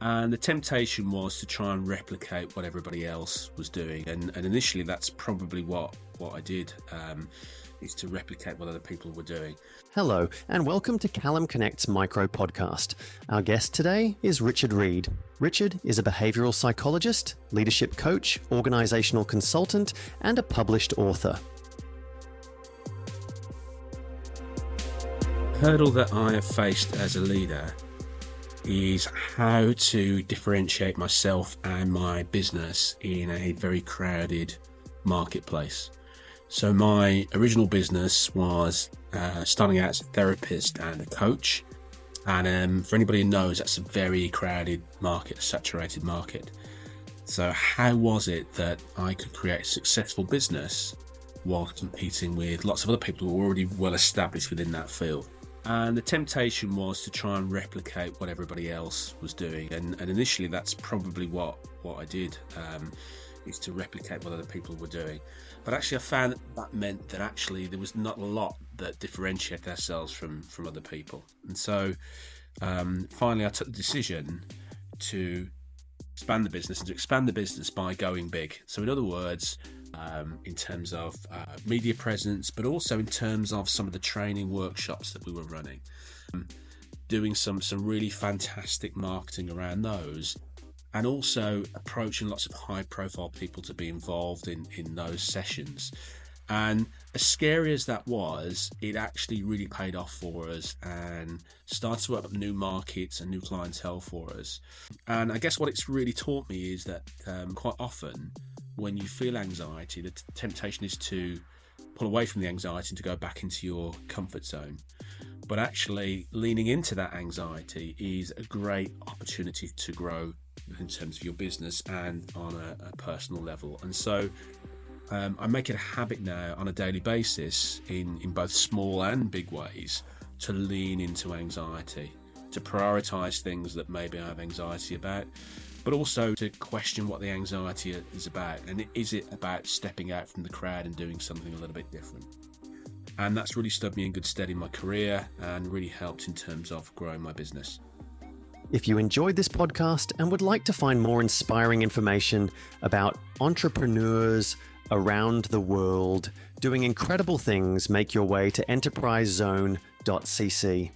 And the temptation was to try and replicate what everybody else was doing. And initially, that's probably what I did, is to replicate what other people were doing. Hello, and welcome to CallumConnects Micro-Podcast. Our guest today is Richard Reed. Richard is a behavioural psychologist, leadership coach, organisational consultant, and a published author. The hurdle that I have faced as a leader is how to differentiate myself and my business in a very crowded marketplace. So my original business was starting out as a therapist and a coach. And for anybody who knows, that's a very crowded market, a saturated market. So how was it that I could create a successful business while competing with lots of other people who were already well established within that field? And the temptation was to try and replicate what everybody else was doing. And initially, that's probably what I did, is to replicate what other people were doing. But actually, I found that meant that actually there was not a lot that differentiated ourselves from other people. And so finally, I took the decision to expand the business by going big. So in other words, in terms of media presence, but also in terms of some of the training workshops that we were running, doing some really fantastic marketing around those, and also approaching lots of high profile people to be involved in those sessions. And as scary as that was, it actually really paid off for us and started to open up new markets and new clientele for us. And I guess what it's really taught me is that quite often when you feel anxiety, the temptation is to pull away from the anxiety and to go back into your comfort zone. But actually leaning into that anxiety is a great opportunity to grow in terms of your business and on a personal level. And so I make it a habit now on a daily basis in both small and big ways to lean into anxiety, to prioritize things that maybe I have anxiety about, but also to question what the anxiety is about. And is it about stepping out from the crowd and doing something a little bit different? And that's really stood me in good stead in my career and really helped in terms of growing my business. If you enjoyed this podcast and would like to find more inspiring information about entrepreneurs around the world doing incredible things, make your way to enterprisezone.cc.